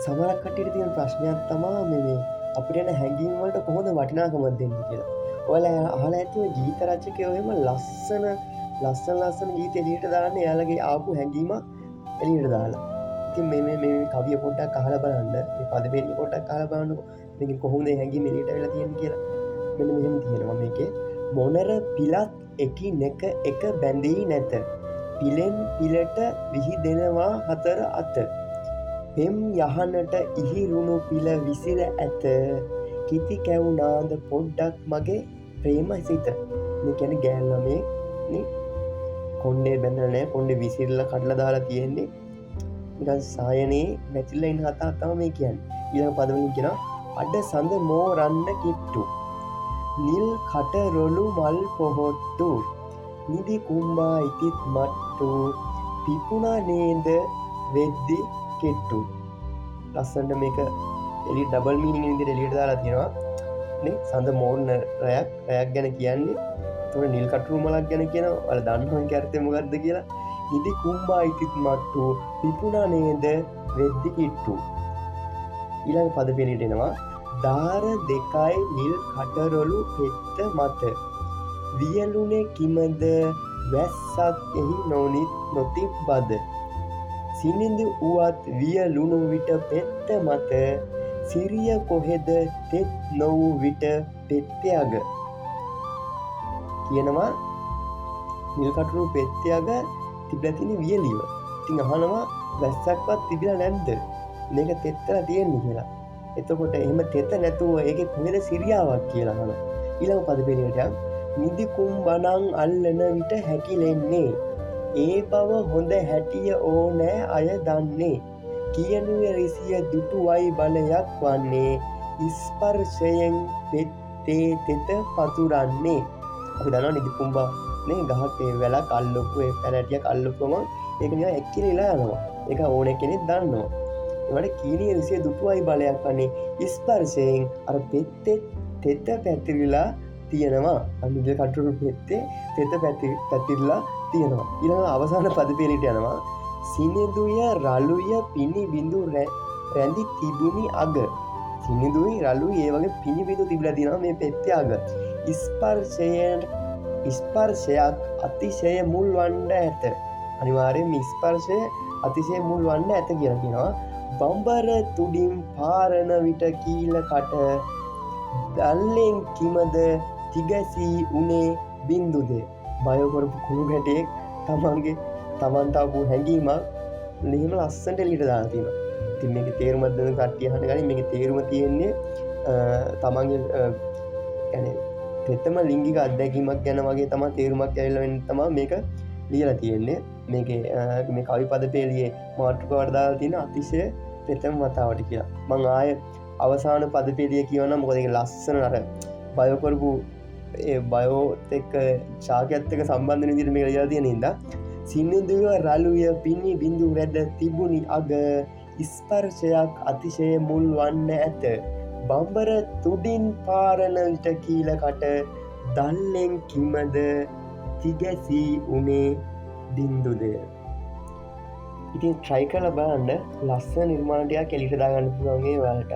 සමහරක් කට්ටියට තියෙන ප්‍රශ්නයක් තමා මේ අපිට එන හැඟීම් වලට කොහොමද වටිනාකමක් දෙන්නේ කියලා. ඔයාලා අහලා ඇති ඔය ගීත රචකයෝ එහෙම ලස්සන ගීත එළියට දාන්නේ එයාලගේ ආපු හැඟීම එළියට දාලා. ඉතින් මේ කවිය පොඩ්ඩක් අහලා බලන්න. මේ පද පෙළි පොඩ්ඩක් අහලා බලන්නකෝ. මේකෙන් කොහොමද හැඟීම් එළියට වෙලා තියෙන්නේ කියලා. මෙන්න මෙහෙම තියෙනවා මේකේ. මොනර පිලත් එකිනෙක එක බැඳී නැත. පිලෙන් පිලට විහිදෙනවා හතර අත. පෙම් යහනට ඉහිරුණු පිල විසිර ඇත. කිති කැවුනාද පොඩ්ඩක් මගේ ප්‍රේම සිත. මේ කියන්නේ ගෑනු ළමයෙක් නේ කොණ්ඩේ බැඳලා නැහැ. කොණ්ඩේ විසිරලා කඩලා දාලා තියෙන්නේ. නිකන් සායනේ මැතිලා ඉන්න හතක් තමයි මේ කියන්නේ. ඊළඟ පද වලින් කියනවා අඩ සඳ මෝරන්න කිට්ටු. නිල් කට රොළු මල් පොහොට්ටු. නිදි කුම්බා ඉතිත් මට්ටු. පිපුණා නේද වෙද්දි කෙට්ටු. ලස්සනට මේක එලි ඩබල් මීනින් විදිහට එළියට දාලා තියෙනවා නේ. සඳ මෝරන රැයක් ගැන කියන්නේ. ඒතකොට නිල් කටුරු මලක් ගැන කියනවා. ඔයාලා දන්නවද ඒකේ අර්ථය මොකක්ද කියලා? නිදි කුම්බා ඉතිත් මට්ටු. පිපුණා නේද වෙද්දි කිට්ටු. ඊළඟ පද පෙළට එනවා දාර දෙකයි නිල් කටරොළු පෙත්ත මත. වියලුනේ කිමද වැස්සක් එහි නොතිබ්බද. සිනිඳු වුවත් වියලුණු විට පෙත්ත මත. සිරිය කොහෙද තෙත් නොවූ විට පෙත්තයග. කියනවා නිල් කටරොළු පෙත්තයග තිබිලා තියෙන වියලිව. ඉතින් අහනවා වැස්සක්වත් තිබිලා නැද්ද මේක තෙත්තලා තියෙන්නේ කියලා. එතකොට එහෙම තෙත නැතුව ඒකේ කොහෙද සිරියාවක් කියලා අහනවා. ඊළඟ පද පෙළට යම් නිදි කුම්බණන් අල්ලන විට හැකිලෙන්නේ. ඒ බව හොඳ හැටිය ඕනෑ අය දන්නේ. කියනුවේ රිසිය දුටුවයි බලයක් වන්නේ. ස්පර්ශයෙන් පෙත්තේ තෙත පතුරන්නේ. අපි දන්නවා නිදි කුම්බා නේ ගහක් ඒ වැලක් අල්ලපු ඒ පැලැටියක් අල්ලපුවම ඒක නිකන් එක්කිලිලා යනවා. ඒක ඕන කෙනෙක් දන්නවා. ඒවට කීනිය රිසිය දුටුවයි බලයක් වන්නේ. ස්පර්ශයෙන් අර පෙත්තේ තෙත පැතිරිලා තියෙනවා. අනිත් කටුරු පෙත්තේ තෙත පැතිරිලා තියෙනවා. ඊළඟ අවසාන පද පෙළට යනවා සිනිඳුය රළුය පිනි බිඳු රැඳි තිබුණි අග. සිනිඳුයි රළුයි ඒ වගේ පිනි බිඳු තිබිලා තියෙනවා මේ පෙත්තේ අග. ස්පර්ශයක් අතිශය මුල් වන්න ඇත. අනිවාර්යෙන් මේ ස්පර්ශය අතිශය මුල් වන්න ඇත කියලා කියනවා. බඹර තුඩින් පාරන විට කීල කට. දල්ලෙන් කිමද තිගැසී උනේ බින්දුද. බය කරපු කුණු ගැටෙක් තමන්ට ආපු හැඟීමක් මෙහෙම ලස්සනට එළියට දාලා තියෙනවා. ඉතින් මේකේ තේරුමක් දෙන්න කට්ටිය අහන්න ගනි. මේකේ තේරුම තියෙන්නේ තමන්ගේ يعني ප්‍රථම ලිංගික අත්දැකීමක් ගැන වගේ තමයි තේරුමක් ඇවිල්ලා වෙන්න තමයි මේක ලියලා තියෙන්නේ. මේකේ මේ කවි පද පෙළියේ මාතෘකාවට දාලා තියෙන අතිශය ප්‍රථම වතාවට කියලා. මම ආයේ අවසාන පද පෙළිය කියවනම් මොකද ඒක ලස්සන අර බයෝ කරපු ඒ බයෝත් එක්ක ශාකයත් එක්ක සම්බන්ධ වෙන විදිහට මේක ලියලා තියෙන හින්දා සිනිඳුය රළුය පිනි බිඳු රැඳ තිබුණි අග. ස්පර්ශයක් අතිශය මුල් වන්න ඇත. බඹර තුඩින් පාරන විට කීල කට. දල්ලෙන් කිමද තිගැසී උනේ බින්දුද. ඉතින් try කරලා බලන්න ලස්සන නිර්මාණ ටිකක් එළියට දාගන්න පුළුවන් ඒ ඔයාලට.